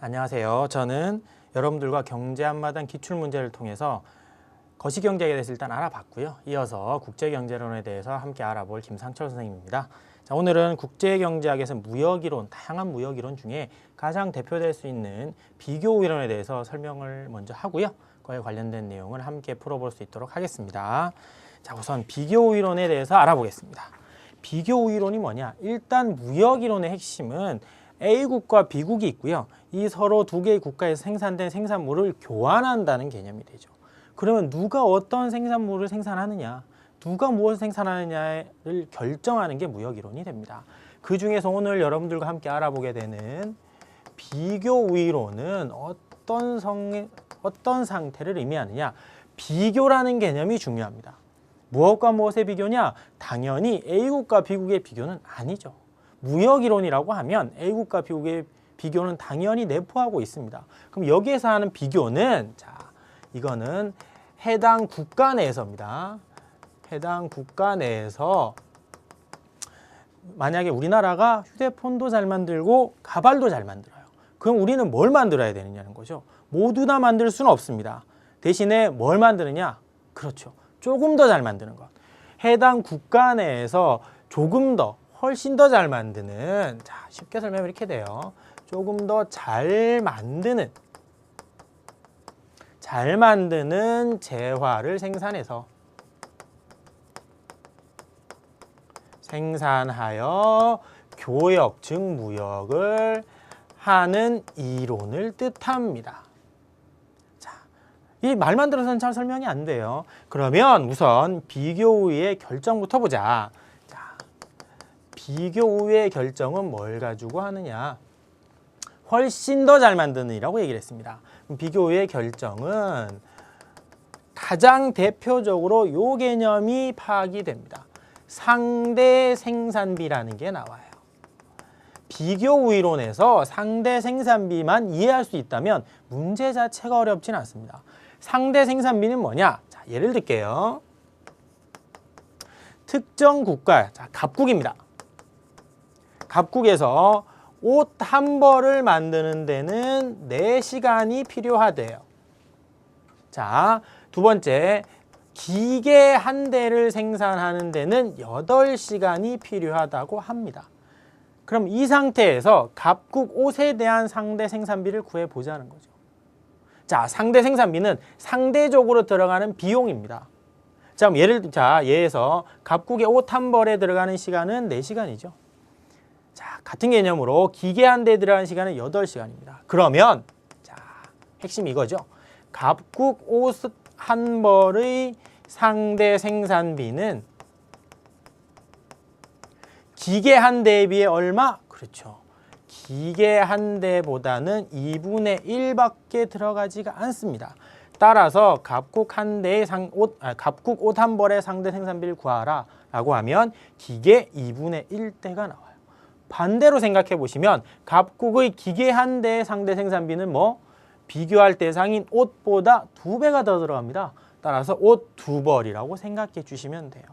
안녕하세요. 저는 여러분들과 경제 한마당 기출문제를 통해서 거시경제에 대해서 일단 알아봤고요. 이어서 국제경제론에 대해서 함께 알아볼 김상철 선생님입니다. 자, 오늘은 국제경제학에서 무역이론, 다양한 무역이론 중에 가장 대표될 수 있는 비교이론에 대해서 설명을 먼저 하고요. 그에 관련된 내용을 함께 풀어볼 수 있도록 하겠습니다. 자, 우선 비교이론에 대해서 알아보겠습니다. 비교이론이 뭐냐? 일단 무역이론의 핵심은 A국과 B국이 있고요. 이 서로 두 개의 국가에서 생산된 생산물을 교환한다는 개념이 되죠. 그러면 누가 어떤 생산물을 생산하느냐, 누가 무엇을 생산하느냐를 결정하는 게 무역이론이 됩니다. 그 중에서 오늘 여러분들과 함께 알아보게 되는 비교이론은 어떤 상태를 의미하느냐, 비교라는 개념이 중요합니다. 무엇과 무엇의 비교냐? 당연히 A국과 B국의 비교는 아니죠. 무역이론이라고 하면 A국과 B국의 비교는 당연히 내포하고 있습니다. 그럼 여기에서 하는 비교는, 자, 이거는 해당 국가 내에서입니다. 해당 국가 내에서 만약에 우리나라가 휴대폰도 잘 만들고 가발도 잘 만들어요. 그럼 우리는 뭘 만들어야 되느냐는 거죠. 모두 다 만들 수는 없습니다. 대신에 뭘 만드느냐? 그렇죠. 조금 더 잘 만드는 것. 해당 국가 내에서 조금 더 훨씬 더 잘 만드는, 자, 쉽게 설명하면 이렇게 돼요. 조금 더 잘 만드는 재화를 생산하여 교역, 즉 무역을 하는 이론을 뜻합니다. 자, 이 말만 들어서는 잘 설명이 안 돼요. 그러면 우선 비교의 결정부터 보자. 비교의 결정은 뭘 가지고 하느냐? 훨씬 더 잘 만드느라고 얘기를 했습니다. 비교의 결정은 가장 대표적으로 요 개념이 파악이 됩니다. 상대 생산비라는 게 나와요. 비교 이론에서 상대 생산비만 이해할 수 있다면 문제 자체가 어렵진 않습니다. 상대 생산비는 뭐냐? 자, 예를 들게요. 특정 국가, 자, 갑국입니다. 갑국에서 옷 한 벌을 만드는 데는 4시간이 필요하대요. 자, 두 번째, 기계 한 대를 생산하는 데는 8시간이 필요하다고 합니다. 그럼 이 상태에서 갑국 옷에 대한 상대 생산비를 구해보자는 거죠. 자, 상대 생산비는 상대적으로 들어가는 비용입니다. 자, 예에서 갑국의 옷 한 벌에 들어가는 시간은 4시간이죠. 자, 같은 개념으로 기계 한 대에 들어가는 시간은 8시간입니다. 그러면, 자, 핵심이 이거죠. 갑국 옷 한 벌의 상대 생산비는 기계 한 대에 비해 얼마? 그렇죠. 기계 한 대보다는 2분의 1밖에 들어가지가 않습니다. 따라서 갑국 옷 한 벌의 상대 생산비를 구하라 라고 하면 기계 2분의 1대가 나와요. 반대로 생각해 보시면 갑국의 기계 한 대의 상대 생산비는 비교할 대상인 옷보다 2배가 더 들어갑니다. 따라서 옷 2벌이라고 생각해 주시면 돼요.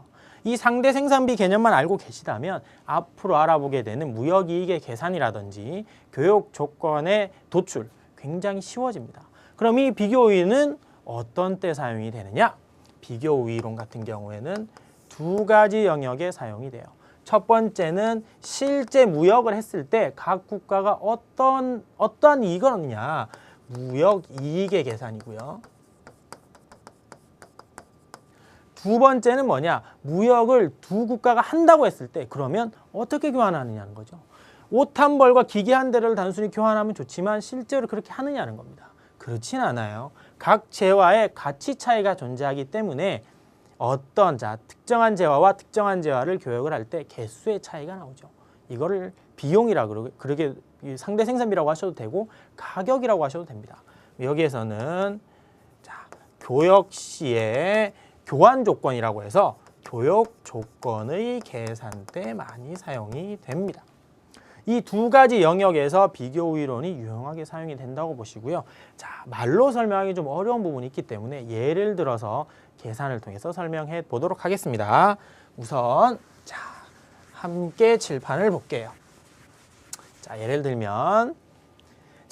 이 상대 생산비 개념만 알고 계시다면 앞으로 알아보게 되는 무역이익의 계산이라든지 교육 조건의 도출 굉장히 쉬워집니다. 그럼 이 비교우위는 어떤 때 사용이 되느냐? 비교우위론 같은 경우에는 2가지 영역에 사용이 돼요. 첫 번째는 실제 무역을 했을 때 각 국가가 어떠한 이익을 얻느냐, 무역 이익의 계산이고요. 두 번째는 뭐냐, 무역을 두 국가가 한다고 했을 때 그러면 어떻게 교환하느냐는 거죠. 옷 한 벌과 기계 한 대를 단순히 교환하면 좋지만 실제로 그렇게 하느냐는 겁니다. 그렇진 않아요. 각 재화의 가치 차이가 존재하기 때문에 특정한 재화와 특정한 재화를 교역을 할 때 개수의 차이가 나오죠. 이거를 비용이라고 그렇게 상대 생산비라고 하셔도 되고 가격이라고 하셔도 됩니다. 여기에서는 교역 시의 교환 조건이라고 해서 교역 조건의 계산 때 많이 사용이 됩니다. 이 2가지 영역에서 비교이론이 유용하게 사용이 된다고 보시고요. 자, 말로 설명하기 좀 어려운 부분이 있기 때문에 예를 들어서 계산을 통해서 설명해 보도록 하겠습니다. 우선 함께 칠판을 볼게요. 자, 예를 들면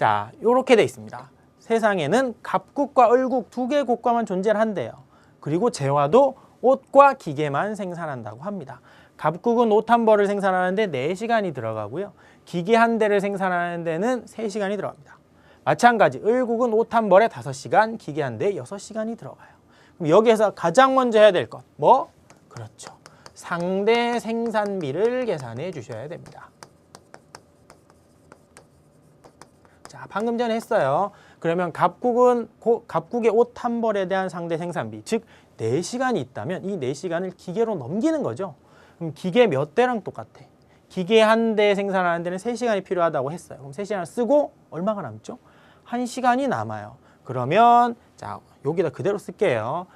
자, 요렇게 돼 있습니다. 세상에는 갑국과 을국 두 개의 국가만 존재한대요. 그리고 재화도 옷과 기계만 생산한다고 합니다. 갑국은 옷 한 벌을 생산하는데 4시간이 들어가고요. 기계 한 대를 생산하는 데는 3시간이 들어갑니다. 마찬가지 을국은 옷 한 벌에 5시간, 기계 한 대에 6시간이 들어가요. 그럼 여기에서 가장 먼저 해야 될 것, 뭐? 그렇죠. 상대 생산비를 계산해 주셔야 됩니다. 자, 방금 전에 했어요. 그러면 갑국의 옷 한 벌에 대한 상대 생산비, 즉 4시간이 있다면 이 4시간을 기계로 넘기는 거죠. 그럼 기계 몇 대랑 똑같아? 기계 한 대 생산하는 데는 3시간이 필요하다고 했어요. 그럼 3시간을 쓰고 얼마가 남죠? 1시간이 남아요. 그러면 자, 여기다 그대로 쓸게요.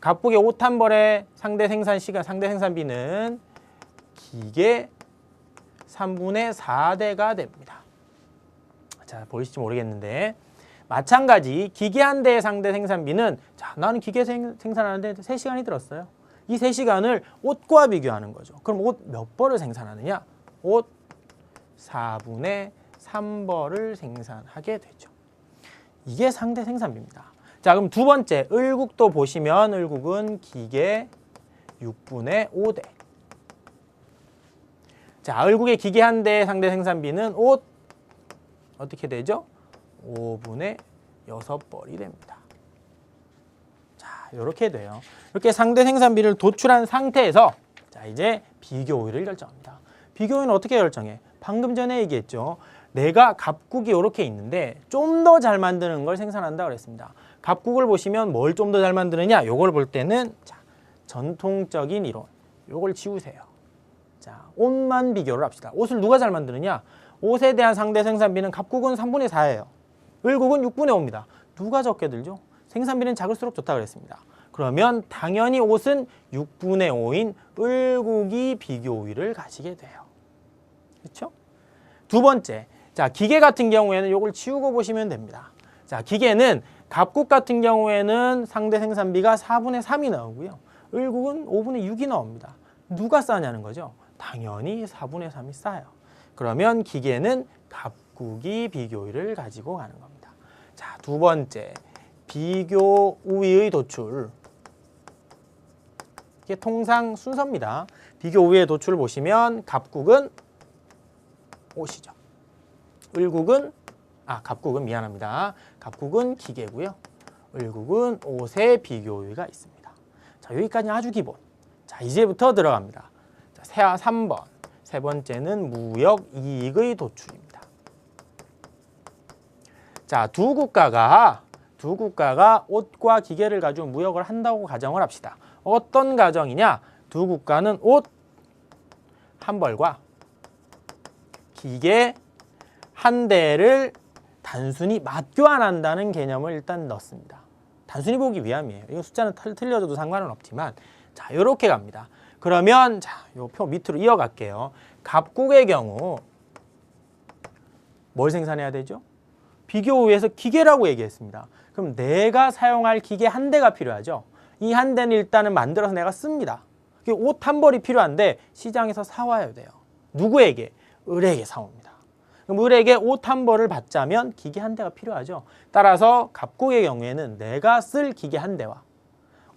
갑국의 옷 한 벌의 상대 생산비는 기계 3분의 4대가 됩니다. 자, 보이실지 모르겠는데 마찬가지 기계 한 대의 상대 생산비는 자, 나는 기계 생산하는데 3시간이 들었어요. 이 3시간을 옷과 비교하는 거죠. 그럼 옷 몇 벌을 생산하느냐? 옷 4분의 3벌을 생산하게 되죠. 이게 상대 생산비입니다. 자, 그럼 두 번째 을국도 보시면 을국은 기계 6분의 5대. 자, 을국의 기계 한 대의 상대 생산비는 옷 어떻게 되죠? 5분의 6벌이 됩니다. 자, 이렇게 돼요. 이렇게 상대 생산비를 도출한 상태에서 자, 이제 비교 우위를 결정합니다. 비교 우위는 어떻게 결정해? 방금 전에 얘기했죠. 내가 갑국이 이렇게 있는데 좀 더 잘 만드는 걸 생산한다고 그랬습니다. 갑국을 보시면 뭘 좀 더 잘 만드느냐? 요걸 볼 때는 자, 전통적인 이론. 요걸 지우세요. 자, 옷만 비교를 합시다. 옷을 누가 잘 만드느냐? 옷에 대한 상대 생산비는 갑국은 3분의 4예요. 을국은 6분의 5입니다. 누가 적게 들죠? 생산비는 작을수록 좋다고 그랬습니다. 그러면 당연히 옷은 6분의 5인 을국이 비교 우위를 가지게 돼요. 그렇죠? 두 번째, 자, 기계 같은 경우에는 이걸 지우고 보시면 됩니다. 자, 기계는 갑국 같은 경우에는 상대 생산비가 4분의 3이 나오고요. 을국은 5분의 6이 나옵니다. 누가 싸냐는 거죠? 당연히 4분의 3이 싸요. 그러면 기계는 갑국이 비교 우위를 가지고 가는 겁니다. 자, 두 번째, 비교 우위의 도출. 이게 통상 순서입니다. 비교 우위의 도출을 보시면 갑국은 옷이죠. 갑국은 미안합니다. 갑국은 기계고요. 을국은 옷의 비교 우위가 있습니다. 자, 여기까지 아주 기본. 자, 이제부터 들어갑니다. 자, 3번. 세 번째는 무역 이익의 도출입니다. 자, 두 국가가 옷과 기계를 가지고 무역을 한다고 가정을 합시다. 어떤 가정이냐? 두 국가는 옷 한 벌과 기계 한 대를 단순히 맞교환한다는 개념을 일단 넣습니다. 단순히 보기 위함이에요. 이거 숫자는 틀려져도 상관은 없지만 자, 이렇게 갑니다. 그러면 자, 요 표 밑으로 이어갈게요. 갑국의 경우 뭘 생산해야 되죠? 비교 우위에서 기계라고 얘기했습니다. 그럼 내가 사용할 기계 한 대가 필요하죠. 이 한 대는 일단은 만들어서 내가 씁니다. 옷 한 벌이 필요한데 시장에서 사와야 돼요. 누구에게? 을에게 사옵니다. 그럼 을에게 옷 한 벌을 받자면 기계 한 대가 필요하죠. 따라서 갑국의 경우에는 내가 쓸 기계 한 대와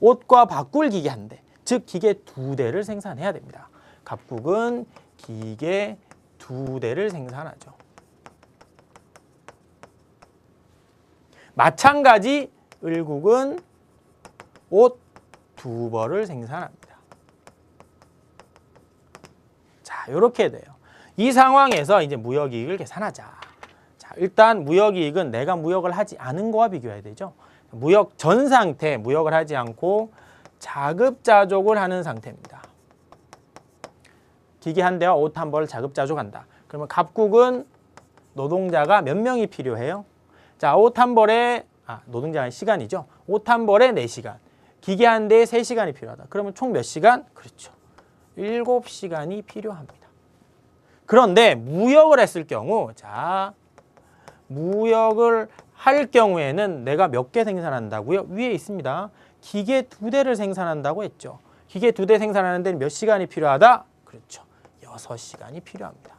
옷과 바꿀 기계 한 대, 즉 기계 2대를 생산해야 됩니다. 갑국은 기계 2대를 생산하죠. 마찬가지 을국은 옷 2벌을 생산합니다. 자, 이렇게 돼요. 이 상황에서 이제 무역이익을 계산하자. 자, 일단 무역이익은 내가 무역을 하지 않은 거와 비교해야 되죠. 무역 전 상태, 무역을 하지 않고 자급자족을 하는 상태입니다. 기계 한 대와 옷 한 벌을 자급자족한다. 그러면 갑국은 노동자가 몇 명이 필요해요? 자, 옷 한 벌에 노동자의 시간이죠. 옷 한 벌에 4시간. 기계 한 대에 3시간이 필요하다. 그러면 총 몇 시간? 그렇죠. 7시간이 필요합니다. 그런데 무역을 했을 경우, 자, 무역을 할 경우에는 내가 몇 개 생산한다고요? 위에 있습니다. 기계 2대를 생산한다고 했죠. 기계 2대 생산하는 데는 몇 시간이 필요하다? 그렇죠. 6시간이 필요합니다.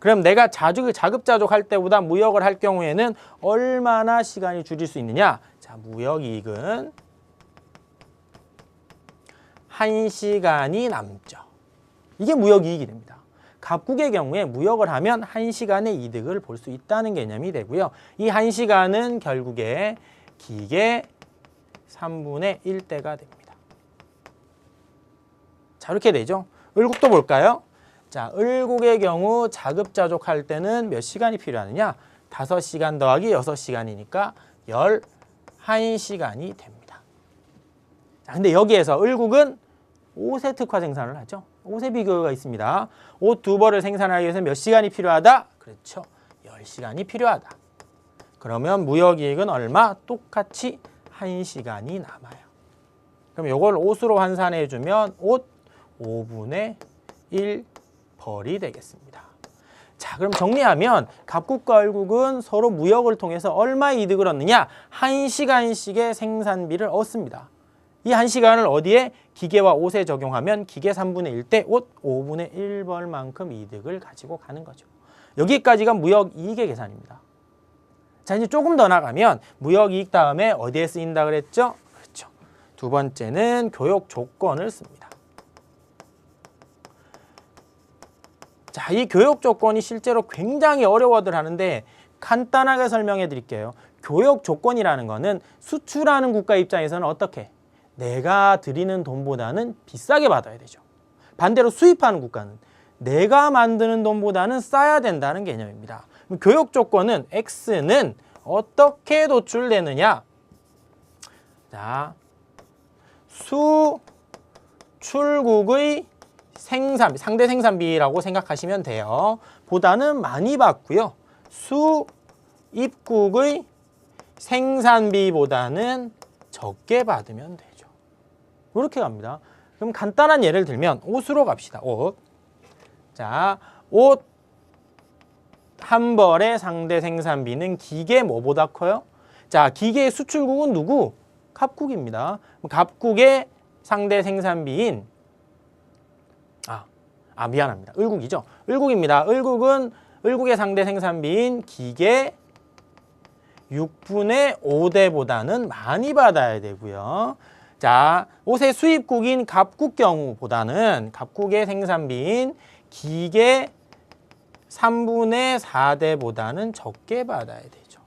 그럼 내가 자급자족 할 때보다 무역을 할 경우에는 얼마나 시간이 줄일 수 있느냐? 자, 무역이익은 1시간이 남죠. 이게 무역이익이 됩니다. 갑국의 경우에 무역을 하면 1시간의 이득을 볼 수 있다는 개념이 되고요. 이 1시간은 결국에 기계 3분의 1대가 됩니다. 자, 이렇게 되죠. 을국도 볼까요? 자, 을국의 경우 자급자족 할 때는 몇 시간이 필요하느냐? 5시간 더하기 6시간이니까 11시간이 됩니다. 자, 근데 여기에서 을국은 옷의 특화 생산을 하죠. 옷의 비교가 있습니다. 옷 2벌을 생산하기 위해서 몇 시간이 필요하다? 그렇죠. 10시간이 필요하다. 그러면 무역이익은 얼마? 똑같이 1시간이 남아요. 그럼 이걸 옷으로 환산해주면 옷 5분의 1벌이 되겠습니다. 자, 그럼 정리하면 갑국과 을국은 서로 무역을 통해서 얼마 이득을 얻느냐? 1시간씩의 생산비를 얻습니다. 이 1시간을 어디에? 기계와 옷에 적용하면 기계 3분의 1 대 옷 5분의 1벌만큼 이득을 가지고 가는 거죠. 여기까지가 무역이익의 계산입니다. 자, 이제 조금 더 나가면 무역이익 다음에 어디에 쓰인다 그랬죠? 그렇죠. 두 번째는 교역 조건을 씁니다. 자, 이 교역 조건이 실제로 굉장히 어려워들 하는데 간단하게 설명해 드릴게요. 교역 조건이라는 거는 수출하는 국가 입장에서는 어떻게? 내가 드리는 돈보다는 비싸게 받아야 되죠. 반대로 수입하는 국가는 내가 만드는 돈보다는 싸야 된다는 개념입니다. 교역 조건은 X는 어떻게 도출되느냐? 자, 수출국의 생산비, 상대 생산비라고 생각하시면 돼요. 보다는 많이 받고요. 수입국의 생산비보다는 적게 받으면 되죠. 이렇게 갑니다. 그럼 간단한 예를 들면 옷으로 갑시다. 옷. 자, 옷 한 벌의 상대 생산비는 기계 뭐보다 커요? 자, 기계의 수출국은 누구? 갑국입니다. 갑국의 상대 생산비인 미안합니다. 을국이죠. 을국입니다. 을국의 상대 생산비인 기계 6분의 5대보다는 많이 받아야 되고요. 자, 옷의 수입국인 갑국 경우보다는 갑국의 생산비인 기계 3분의 4대보다는 적게 받아야 되죠.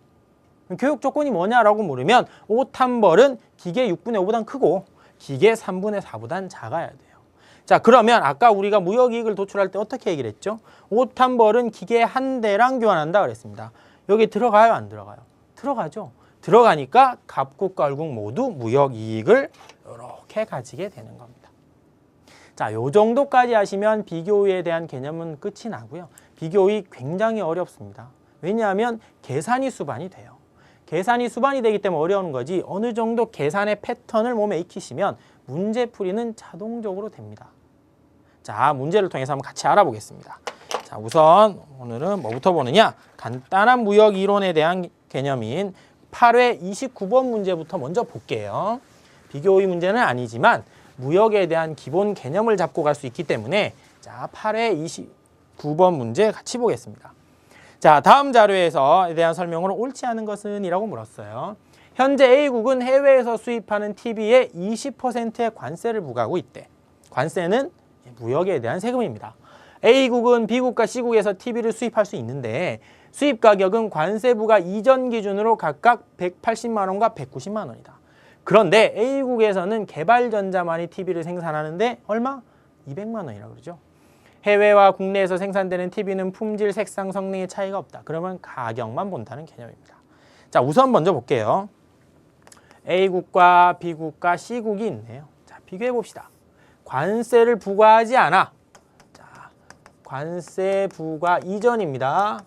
교육 조건이 뭐냐라고 물으면 옷 한 벌은 기계 6분의 5보단 크고 기계 3분의 4보단 작아야 돼요. 자, 그러면 아까 우리가 무역이익을 도출할 때 어떻게 얘기를 했죠? 옷 한 벌은 기계 한 대랑 교환한다 그랬습니다. 여기 들어가요, 안 들어가요? 들어가죠. 들어가니까 갑국과 을국 모두 무역이익을 이렇게 가지게 되는 겁니다. 자, 요 정도까지 하시면 비교이에 대한 개념은 끝이 나고요. 비교이 굉장히 어렵습니다. 왜냐하면 계산이 수반이 돼요. 계산이 수반이 되기 때문에 어려운 거지 어느 정도 계산의 패턴을 몸에 익히시면 문제풀이는 자동적으로 됩니다. 자, 문제를 통해서 한번 같이 알아보겠습니다. 자, 우선 오늘은 뭐부터 보느냐? 간단한 무역 이론에 대한 개념인 8회 29번 문제부터 먼저 볼게요. 비교의 문제는 아니지만 무역에 대한 기본 개념을 잡고 갈 수 있기 때문에 자, 8회 29번 문제 같이 보겠습니다. 자, 다음 자료에서에 대한 설명으로 옳지 않은 것은 이라고 물었어요. 현재 A국은 해외에서 수입하는 TV에 20%의 관세를 부과하고 있대. 관세는 무역에 대한 세금입니다. A국은 B국과 C국에서 TV를 수입할 수 있는데 수입 가격은 관세 부과 이전 기준으로 각각 180만 원과 190만 원이다. 그런데 A국에서는 개발전자만이 TV를 생산하는데 얼마? 200만 원이라고 그러죠. 해외와 국내에서 생산되는 TV는 품질, 색상, 성능의 차이가 없다. 그러면 가격만 본다는 개념입니다. 자, 우선 먼저 볼게요. A국과 B국과 C국이 있네요. 자, 비교해 봅시다. 관세를 부과하지 않아. 자, 관세 부과 이전입니다.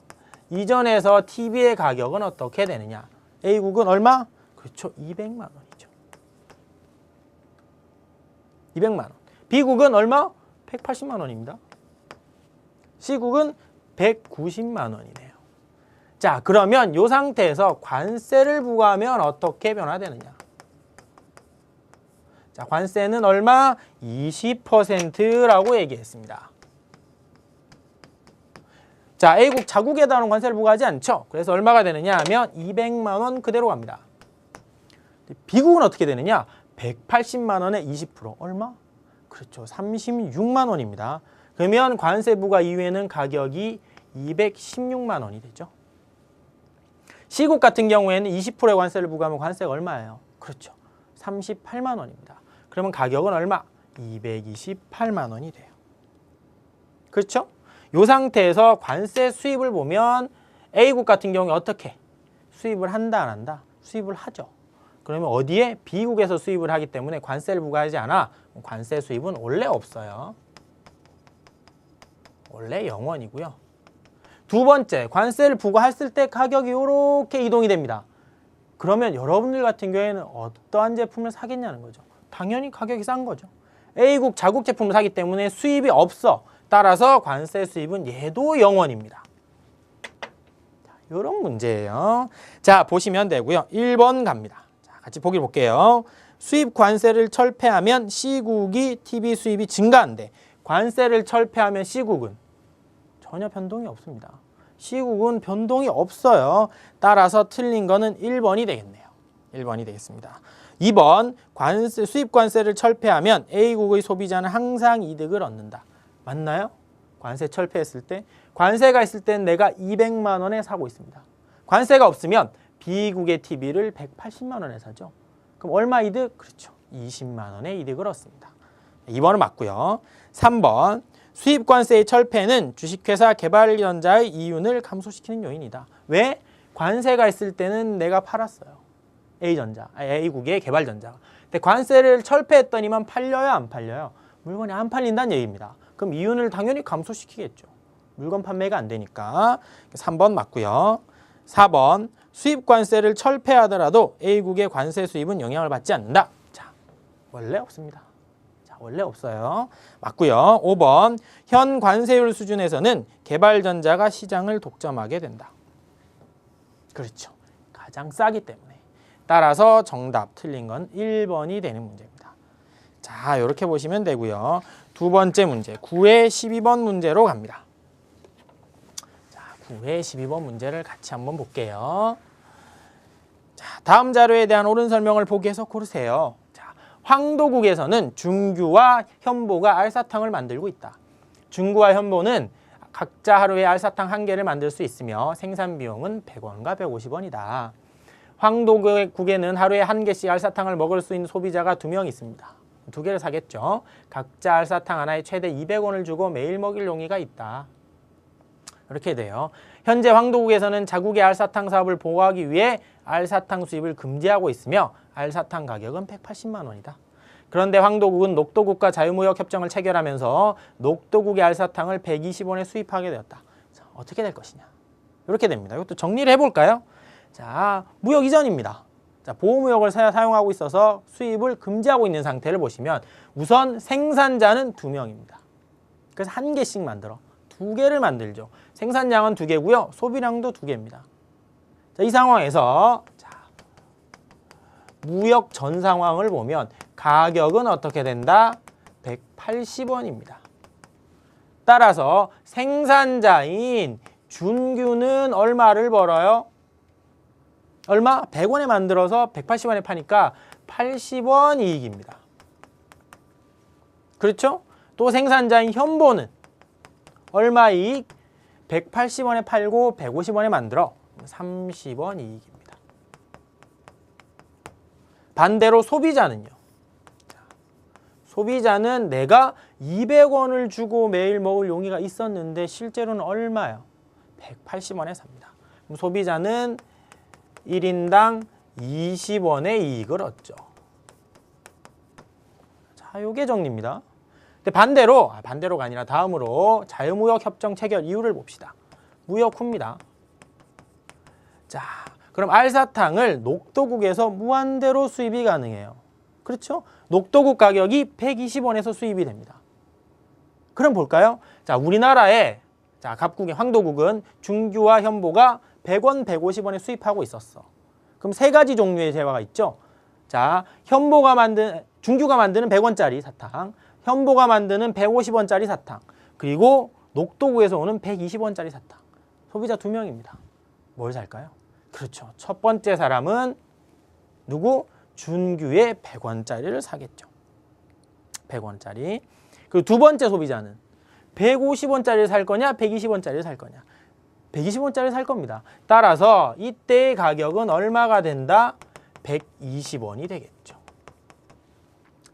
이전에서 TV의 가격은 어떻게 되느냐? A국은 얼마? 그렇죠. 200만 원이죠. 200만 원. B국은 얼마? 180만 원입니다. C국은 190만 원이네요. 자, 그러면 이 상태에서 관세를 부과하면 어떻게 변화되느냐? 자, 관세는 얼마? 20%라고 얘기했습니다. 자, A국 자국에 따른 관세를 부과하지 않죠. 그래서 얼마가 되느냐 하면 200만 원 그대로 갑니다. B국은 어떻게 되느냐? 180만 원에 20% 얼마? 그렇죠. 36만 원입니다. 그러면 관세 부과 이후에는 가격이 216만 원이 되죠. C국 같은 경우에는 20%의 관세를 부과하면 관세가 얼마예요? 그렇죠. 38만 원입니다. 그러면 가격은 얼마? 228만 원이 돼요. 그렇죠? 이 상태에서 관세 수입을 보면 A국 같은 경우에 어떻게? 수입을 한다 안 한다? 수입을 하죠. 그러면 어디에? B국에서 수입을 하기 때문에 관세를 부과하지 않아. 관세 수입은 원래 없어요. 원래 0원이고요. 두 번째, 관세를 부과했을 때 가격이 이렇게 이동이 됩니다. 그러면 여러분들 같은 경우에는 어떠한 제품을 사겠냐는 거죠. 당연히 가격이 싼 거죠. A국 자국 제품을 사기 때문에 수입이 없어. 따라서 관세 수입은 얘도 0원입니다. 이런 문제예요. 자, 보시면 되고요. 1번 갑니다. 자, 같이 보기 볼게요. 수입 관세를 철폐하면 C국이 TV 수입이 증가한데 관세를 철폐하면 C국은 전혀 변동이 없습니다. C국은 변동이 없어요. 따라서 틀린 거는 1번이 되겠네요. 1번이 되겠습니다. 2번, 관세, 수입 관세를 철폐하면 A국의 소비자는 항상 이득을 얻는다. 맞나요? 관세 철폐했을 때 관세가 있을 땐 내가 200만 원에 사고 있습니다. 관세가 없으면 B국의 TV를 180만 원에 사죠. 그럼 얼마 이득? 그렇죠. 20만 원의 이득을 얻습니다. 2번은 맞고요. 3번, 수입 관세의 철폐는 주식회사 개발전자의 이윤을 감소시키는 요인이다. 왜? 관세가 있을 때는 내가 팔았어요. A국의 개발전자가. 근데 관세를 철폐했더니만 팔려요, 안 팔려요? 물건이 안 팔린다는 얘기입니다. 그럼 이윤을 당연히 감소시키겠죠. 물건 판매가 안 되니까. 3번 맞고요. 4번, 수입 관세를 철폐하더라도 A국의 관세 수입은 영향을 받지 않는다. 자, 원래 없습니다. 자, 원래 없어요. 맞고요. 5번, 현 관세율 수준에서는 개발전자가 시장을 독점하게 된다. 그렇죠. 가장 싸기 때문에. 따라서 정답 틀린 건 1번이 되는 문제입니다. 자, 이렇게 보시면 되고요. 두 번째 문제, 9회 12번 문제로 갑니다. 자, 9회 12번 문제를 같이 한번 볼게요. 자, 다음 자료에 대한 옳은 설명을 보기에서 고르세요. 자, 황도국에서는 중규와 현보가 알사탕을 만들고 있다. 중구와 현보는 각자 하루에 알사탕 1개를 만들 수 있으며 생산 비용은 100원과 150원이다. 황도국에는 하루에 1개씩 알사탕을 먹을 수 있는 소비자가 2명 있습니다. 2개를 사겠죠. 각자 알사탕 하나에 최대 200원을 주고 매일 먹일 용의가 있다. 이렇게 돼요. 현재 황도국에서는 자국의 알사탕 사업을 보호하기 위해 알사탕 수입을 금지하고 있으며 알사탕 가격은 180만 원이다. 그런데 황도국은 녹도국과 자유무역 협정을 체결하면서 녹도국의 알사탕을 120원에 수입하게 되었다. 자, 어떻게 될 것이냐. 이렇게 됩니다. 이것도 정리를 해볼까요? 자, 무역 이전입니다. 자, 보호무역을 사용하고 있어서 수입을 금지하고 있는 상태를 보시면 우선 생산자는 2명입니다. 그래서 1개씩 만들어 2개를 만들죠. 생산량은 2개고요. 소비량도 2개입니다. 자, 이 상황에서 자, 무역 전 상황을 보면 가격은 어떻게 된다? 180원입니다. 따라서 생산자인 준규는 얼마를 벌어요? 얼마? 100원에 만들어서 180원에 파니까 80원 이익입니다. 그렇죠? 또 생산자인 현보는 얼마 이익? 180원에 팔고 150원에 만들어 30원 이익입니다. 반대로 소비자는요. 소비자는 내가 200원을 주고 매일 먹을 용의가 있었는데 실제로는 얼마요? 180원에 삽니다. 그럼 소비자는 1인당 20원의 이익을 얻죠. 자, 요게 정리입니다. 근데 반대로가 아니라 다음으로 자유무역 협정 체결 이유를 봅시다. 무역 후입니다. 자, 그럼 알사탕을 녹도국에서 무한대로 수입이 가능해요. 그렇죠? 녹도국 가격이 120원에서 수입이 됩니다. 그럼 볼까요? 자, 우리나라의 자, 갑국의 황도국은 중규와 현보가 100원, 150원에 수입하고 있었어. 그럼 3가지 종류의 재화가 있죠. 자, 중규가 만드는 100원짜리 사탕, 현보가 만드는 150원짜리 사탕, 그리고 녹도구에서 오는 120원짜리 사탕. 소비자 2명입니다. 뭘 살까요? 그렇죠. 첫 번째 사람은 누구? 준규의 100원짜리를 사겠죠. 100원짜리. 그리고 두 번째 소비자는 150원짜리를 살 거냐, 120원짜리를 살 거냐. 120원짜리를 살 겁니다. 따라서 이때의 가격은 얼마가 된다? 120원이 되겠죠.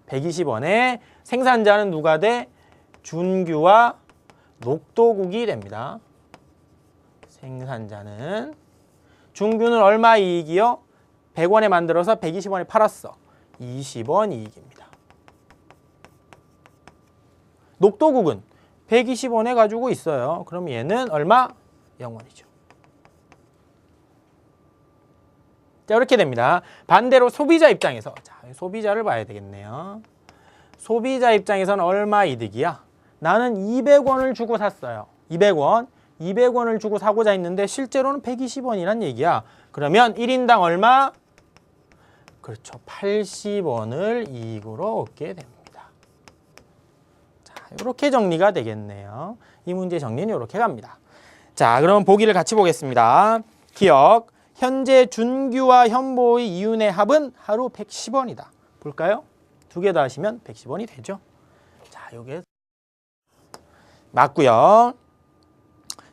120원에 생산자는 누가 돼? 준규와 녹도국이 됩니다. 생산자는 준규는 얼마 이익이요? 100원에 만들어서 120원에 팔았어. 20원 이익입니다. 녹도국은 120원에 가지고 있어요. 그럼 얘는 얼마? 0원이죠. 자, 이렇게 됩니다. 반대로 소비자 입장에서, 자, 소비자를 봐야 되겠네요. 소비자 입장에서는 얼마 이득이야? 나는 200원을 주고 샀어요. 200원을 주고 사고자 했는데 실제로는 120원이란 얘기야. 그러면 1인당 얼마? 그렇죠. 80원을 이익으로 얻게 됩니다. 자, 이렇게 정리가 되겠네요. 이 문제 정리는 이렇게 갑니다. 자, 그럼 보기를 같이 보겠습니다. 기억, 현재 준규와 현보의 이윤의 합은 하루 110원이다. 볼까요? 두 개 더 하시면 110원이 되죠. 자, 요게 맞고요.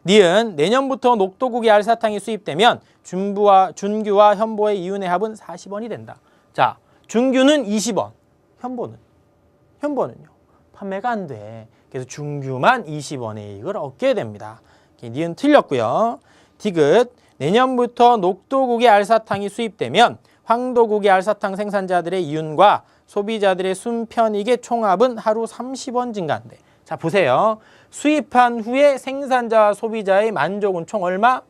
니은, 내년부터 녹도국의 알사탕이 수입되면 준규와 현보의 이윤의 합은 40원이 된다. 자, 준규는 20원, 현보는요? 판매가 안 돼. 그래서 준규만 20원의 이익을 얻게 됩니다. 니은 틀렸고요. 디귿, 내년부터 녹도국의 알사탕이 수입되면 황도국의 알사탕 생산자들의 이윤과 소비자들의 순편익의 총합은 하루 30원 증가한대. 자, 보세요. 수입한 후에 생산자와 소비자의 만족은 총 얼마?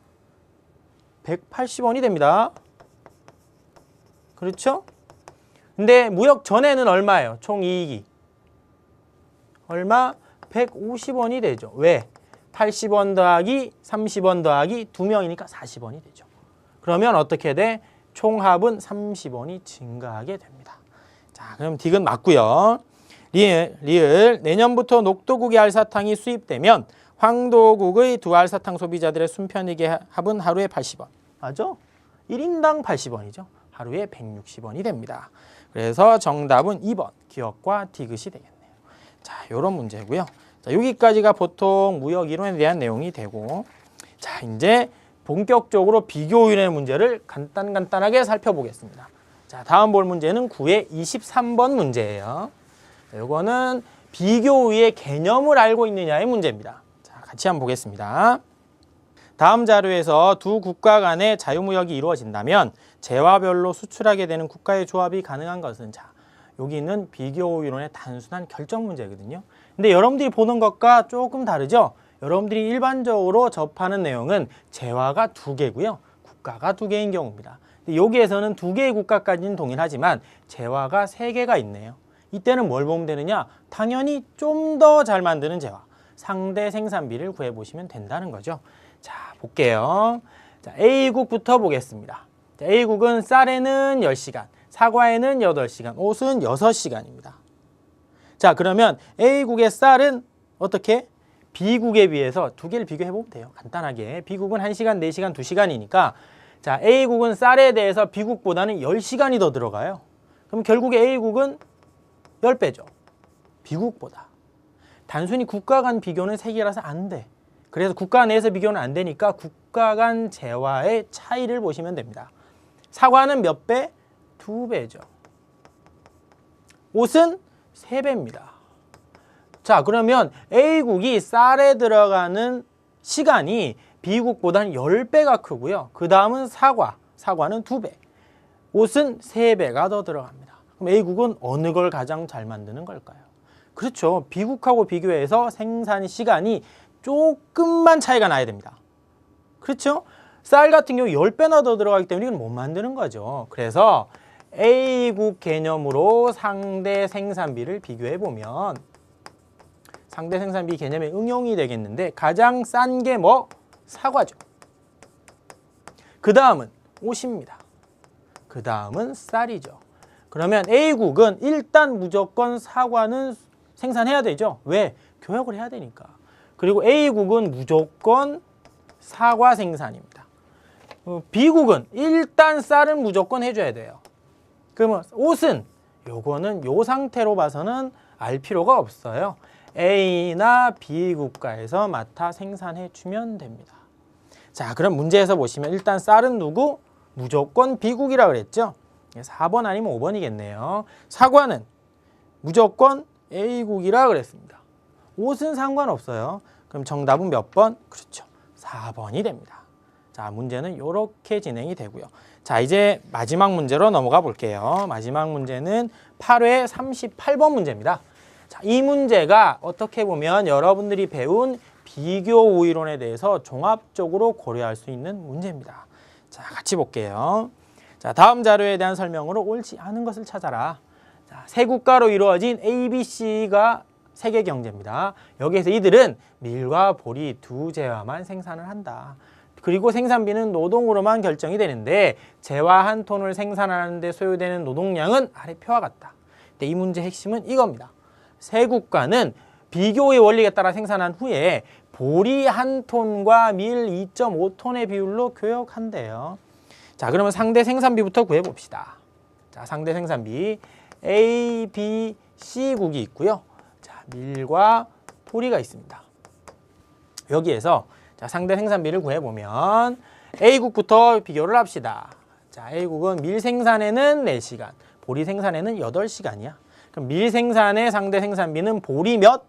180원이 됩니다. 그렇죠? 근데 무역 전에는 얼마예요? 총 이익이. 얼마? 150원이 되죠. 왜? 80원 더하기 30원 더하기 2명이니까 40원이 되죠. 그러면 어떻게 돼? 총합은 30원이 증가하게 됩니다. 자, 그럼 디귿 맞고요. 리을, 내년부터 녹도국의 알사탕이 수입되면 황도국의 두 알사탕 소비자들의 순편익의 합은 하루에 80원. 맞죠? 1인당 80원이죠. 하루에 160원이 됩니다. 그래서 정답은 2번, 기억과 디귿이 되겠네요. 자, 요런 문제고요. 자, 여기까지가 보통 무역 이론에 대한 내용이 되고, 자, 이제 본격적으로 비교 이론의 문제를 간단하게 살펴보겠습니다. 자, 다음 볼 문제는 9의 23번 문제예요. 이거는 비교 우위의 개념을 알고 있느냐의 문제입니다. 자, 같이 한번 보겠습니다. 다음 자료에서 두 국가 간의 자유무역이 이루어진다면 재화별로 수출하게 되는 국가의 조합이 가능한 것은, 자, 여기는 비교 우위 이론의 단순한 결정 문제거든요. 근데 여러분들이 보는 것과 조금 다르죠? 여러분들이 일반적으로 접하는 내용은 재화가 2개고요. 국가가 2개인 경우입니다. 여기에서는 2개의 국가까지는 동일하지만 재화가 3개가 있네요. 이때는 뭘 보면 되느냐? 당연히 좀 더 잘 만드는 재화, 상대 생산비를 구해보시면 된다는 거죠. 자, 볼게요. 자, A국부터 보겠습니다. 자, A국은 쌀에는 10시간, 사과에는 8시간, 옷은 6시간입니다. 자, 그러면 A국의 쌀은 어떻게? B국에 비해서 2개를 비교해보면 돼요. 간단하게. B국은 1시간, 4시간, 2시간이니까 자, A국은 쌀에 대해서 B국보다는 10시간이 더 들어가요. 그럼 결국에 A국은 10배죠. B국보다. 단순히 국가 간 비교는 3개라서 안 돼. 그래서 국가 내에서 비교는 안 되니까 국가 간 재화의 차이를 보시면 됩니다. 사과는 몇 배? 2배죠. 옷은 3배입니다. 자, 그러면 A국이 쌀에 들어가는 시간이 B국보다는 10배가 크고요. 그 다음은 사과는 2배. 옷은 3배가 더 들어갑니다. 그럼 A국은 어느 걸 가장 잘 만드는 걸까요? 그렇죠. B국하고 비교해서 생산 시간이 조금만 차이가 나야 됩니다. 그렇죠? 쌀 같은 경우 10배나 더 들어가기 때문에 이건 못 만드는 거죠. 그래서 A국 개념으로 상대 생산비를 비교해 보면 상대 생산비 개념에 응용이 되겠는데 가장 싼 게 뭐? 사과죠. 그 다음은 옷입니다. 그 다음은 쌀이죠. 그러면 A국은 일단 무조건 사과는 생산해야 되죠. 왜? 교역을 해야 되니까. 그리고 A국은 무조건 사과 생산입니다. B국은 일단 쌀은 무조건 해줘야 돼요. 그러면 옷은 요거는 요 상태로 봐서는 알 필요가 없어요. A나 B 국가에서 맡아 생산해 주면 됩니다. 자, 그럼 문제에서 보시면 일단 쌀은 누구? 무조건 B국이라 그랬죠. 4번 아니면 5번이겠네요. 사과는 무조건 A국이라 그랬습니다. 옷은 상관없어요. 그럼 정답은 몇 번? 그렇죠. 4번이 됩니다. 자, 문제는 이렇게 진행이 되고요. 자, 이제 마지막 문제로 넘어가 볼게요. 마지막 문제는 8회 38번 문제입니다. 자, 이 문제가 어떻게 보면 여러분들이 배운 비교 우위론에 대해서 종합적으로 고려할 수 있는 문제입니다. 자, 같이 볼게요. 자, 다음 자료에 대한 설명으로 옳지 않은 것을 찾아라. 자, 세 국가로 이루어진 ABC가 세계 경제입니다. 여기에서 이들은 밀과 보리 두 재화만 생산을 한다. 그리고 생산비는 노동으로만 결정이 되는데 재화 한 톤을 생산하는 데 소요되는 노동량은 아래 표와 같다. 근데 이 문제의 핵심은 이겁니다. 세 국가는 비교의 원리에 따라 생산한 후에 보리 한 톤과 밀 2.5톤의 비율로 교역한대요. 자, 그러면 상대 생산비부터 구해봅시다. 자, 상대 생산비 A, B, C국이 있고요. 자, 밀과 보리가 있습니다. 여기에서 자, 상대 생산비를 구해보면 A국부터 비교를 합시다. 자, A국은 밀 생산에는 4시간, 보리 생산에는 8시간이야. 그럼 밀 생산의 상대 생산비는 보리 몇?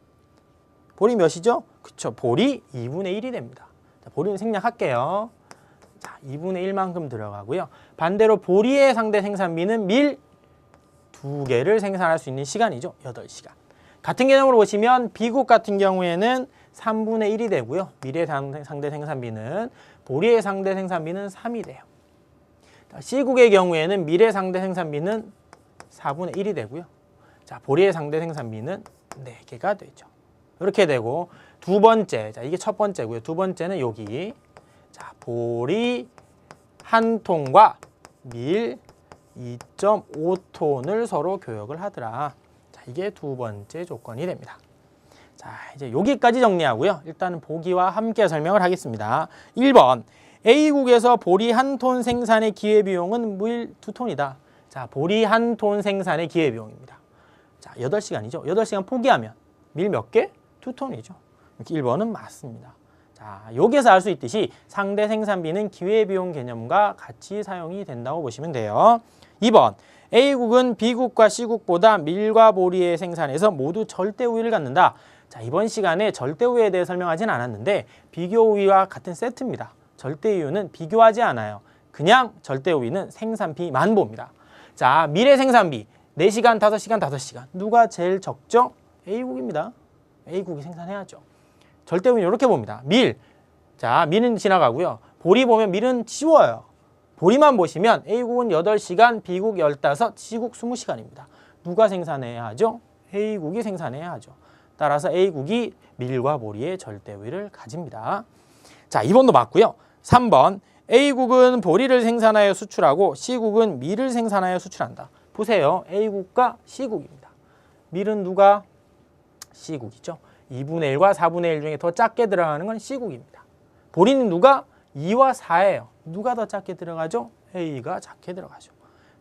보리 몇이죠? 그쵸, 보리 2분의 1이 됩니다. 자, 보리는 생략할게요. 자, 2분의 1만큼 들어가고요. 반대로 보리의 상대 생산비는 밀 2개를 생산할 수 있는 시간이죠. 8시간. 같은 개념으로 보시면 B국 같은 경우에는 3분의 1이 되고요. 밀의 상대 생산비는 보리의 상대 생산비는 3이 돼요. C국의 경우에는 밀의 상대 생산비는 4분의 1이 되고요. 자, 보리의 상대 생산비는 4개가 되죠. 이렇게 되고 두 번째, 자, 이게 첫 번째고요. 두 번째는 여기 자, 보리 한 톤과 밀 2.5톤을 서로 교역을 하더라. 자, 이게 두 번째 조건이 됩니다. 자, 이제 여기까지 정리하고요. 일단은 보기와 함께 설명을 하겠습니다. 1번 A국에서 보리 한 톤 생산의 기회비용은 밀 2톤이다. 자, 보리 한 톤 생산의 기회비용입니다. 자, 8시간이죠. 8시간 포기하면 밀 몇 개? 2톤이죠. 1번은 맞습니다. 자, 여기에서 알 수 있듯이 상대 생산비는 기회비용 개념과 같이 사용이 된다고 보시면 돼요. 2번 A국은 B국과 C국보다 밀과 보리의 생산에서 모두 절대 우위를 갖는다. 자, 이번 시간에 절대 우위에 대해 설명하진 않았는데 비교 우위와 같은 세트입니다. 절대 우위는 비교하지 않아요. 그냥 절대 우위는 생산비만 봅니다. 자, 밀의 생산비 4시간, 5시간, 5시간. 누가 제일 적죠? A국입니다. A국이 생산해야죠. 절대 우위는 이렇게 봅니다. 밀. 자, 밀은 지나가고요. 보리 보면 밀은 치워요. 보리만 보시면 A국은 8시간, B국 15, C국 20시간입니다. 누가 생산해야 하죠? A국이 생산해야 하죠. 따라서 A국이 밀과 보리의 절대 우위를 가집니다. 자, 2번도 맞고요. 3번 A국은 보리를 생산하여 수출하고 C국은 밀을 생산하여 수출한다. 보세요. A국과 C국입니다. 밀은 누가? C국이죠. 2분의 1과 4분의 1 중에 더 작게 들어가는 건 C국입니다. 보리는 누가? 2와 4예요. 누가 더 작게 들어가죠? A가 작게 들어가죠.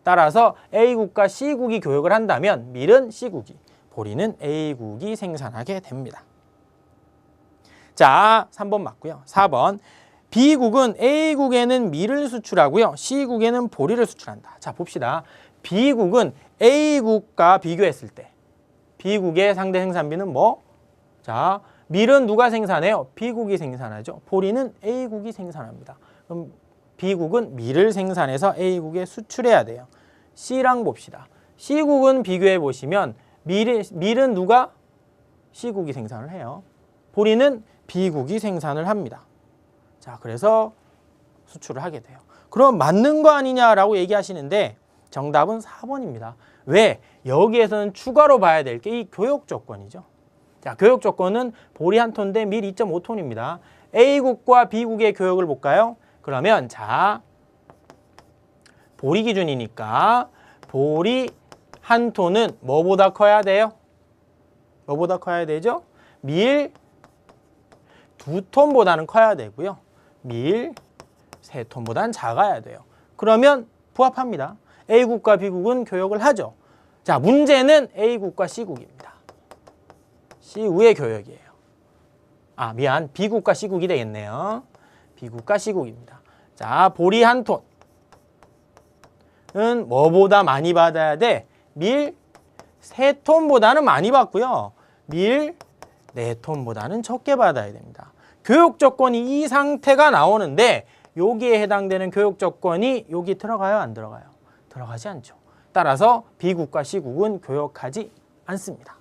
따라서 A국과 C국이 교역을 한다면 밀은 C국이, 보리는 A국이 생산하게 됩니다. 자, 3번 맞고요. 4번 B국은 A국에는 밀을 수출하고요. C국에는 보리를 수출한다. 자, 봅시다. B국은 A국과 비교했을 때 B국의 상대 생산비는 뭐? 자, 밀은 누가 생산해요? B국이 생산하죠. 보리는 A국이 생산합니다. 그럼 B국은 밀을 생산해서 A국에 수출해야 돼요. C랑 봅시다. C국은 비교해 보시면 밀은 누가? C국이 생산을 해요. 보리는 B국이 생산을 합니다. 자, 그래서 수출을 하게 돼요. 그럼 맞는 거 아니냐라고 얘기하시는데 정답은 4번입니다. 왜? 여기에서는 추가로 봐야 될 게 이 교역 조건이죠. 자, 교역 조건은 보리 한 톤 대 밀 2.5톤입니다. A국과 B국의 교역을 볼까요? 그러면 자, 보리 기준이니까 보리 한 톤은 뭐보다 커야 돼요? 뭐보다 커야 되죠? 밀 2톤보다는 커야 되고요. 밀 3톤보다는 작아야 돼요. 그러면 부합합니다. A국과 B국은 교역을 하죠. 자, 문제는 A국과 C국입니다. C국의 교역이에요. 아, 미안. B국과 C국이 되겠네요. B국과 C국입니다. 자, 보리 1톤은 뭐보다 많이 받아야 돼? 밀 3톤보다는 많이 받고요. 밀 4톤보다는 적게 받아야 됩니다. 교역 조건이 이 상태가 나오는데 여기에 해당되는 교역 조건이 여기 들어가요? 안 들어가요? 들어가지 않죠. 따라서 B국과 C국은 교역하지 않습니다.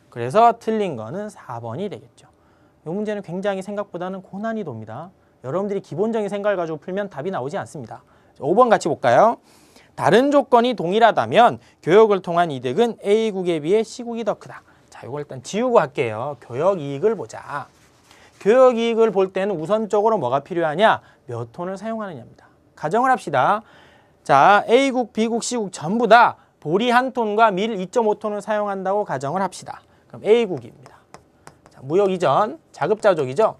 그래서 틀린 거는 4번이 되겠죠. 이 문제는 굉장히 생각보다는 고난이도입니다. 여러분들이 기본적인 생각을 가지고 풀면 답이 나오지 않습니다. 5번 같이 볼까요? 다른 조건이 동일하다면 교역을 통한 이득은 A국에 비해 C국이 더 크다. 자, 이걸 일단 지우고 할게요. 교역 이익을 보자. 교역 이익을 볼 때는 우선적으로 뭐가 필요하냐? 몇 톤을 사용하느냐입니다. 가정을 합시다. 자, A국, B국, C국 전부 다 보리 1톤과 밀 2.5톤을 사용한다고 가정을 합시다. 그럼 A국입니다. 자, 무역 이전, 자급자족이죠.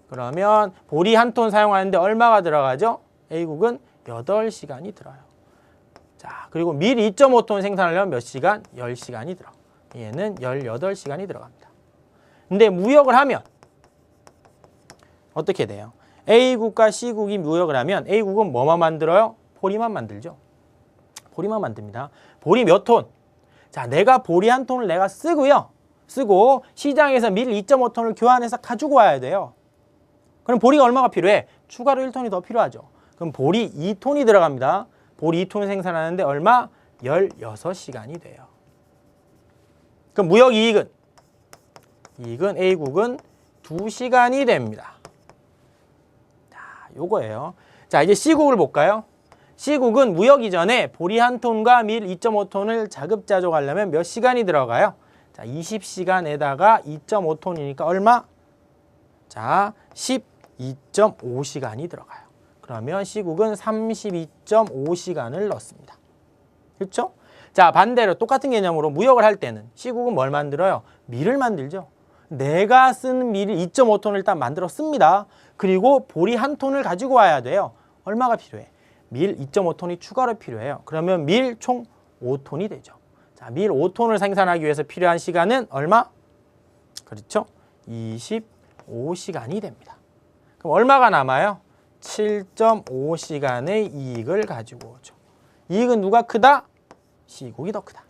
그러면 보리 1톤 사용하는데 얼마가 들어가죠? A국은 8시간이 들어요. 자, 그리고 밀 2.5톤 생산하려면 몇 시간? 10시간이 들어. 얘는 18시간이 들어갑니다. 근데 무역을 하면 어떻게 돼요? A국과 C국이 무역을 하면 A국은 뭐만 만들어요? 보리만 만들죠. 보리만 만듭니다. 보리 몇 톤? 자, 내가 보리 1톤을 내가 쓰고요. 쓰고 시장에서 밀 2.5톤을 교환해서 가지고 와야 돼요. 그럼 보리가 얼마가 필요해? 추가로 1톤이 더 필요하죠. 그럼 보리 2톤이 들어갑니다. 보리 2톤 생산하는데 얼마? 16시간이 돼요. 그럼 무역 이익은? 이익은 A국은 2시간이 됩니다. 자, 요거예요. 자, 이제 C국을 볼까요? C국은 무역 이전에 보리 1톤과 밀 2.5톤을 자급자족하려면 몇 시간이 들어가요? 자, 20시간에다가 2.5톤이니까 얼마? 자, 12.5시간이 들어가요. 그러면 C국은 32.5시간을 넣습니다. 그렇죠? 자, 반대로 똑같은 개념으로 무역을 할 때는 C국은 뭘 만들어요? 밀을 만들죠. 내가 쓴 밀 2.5톤을 일단 만들어 씁니다. 그리고 보리 1톤을 가지고 와야 돼요. 얼마가 필요해? 밀 2.5톤이 추가로 필요해요. 그러면 밀 총 5톤이 되죠. 자, 밀 5톤을 생산하기 위해서 필요한 시간은 얼마? 그렇죠? 25시간이 됩니다. 그럼 얼마가 남아요? 7.5시간의 이익을 가지고 오죠. 이익은 누가 크다? C국이 더 크다.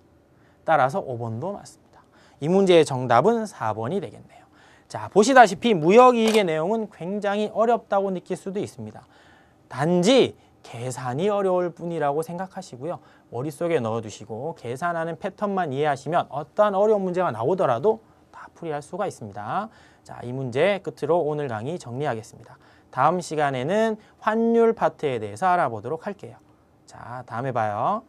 따라서 5번도 맞습니다. 이 문제의 정답은 4번이 되겠네요. 자, 보시다시피 무역이익의 내용은 굉장히 어렵다고 느낄 수도 있습니다. 단지 계산이 어려울 뿐이라고 생각하시고요. 머릿속에 넣어두시고 계산하는 패턴만 이해하시면 어떠한 어려운 문제가 나오더라도 다 풀이할 수가 있습니다. 자, 이 문제 끝으로 오늘 강의 정리하겠습니다. 다음 시간에는 환율 파트에 대해서 알아보도록 할게요. 자, 다음에 봐요.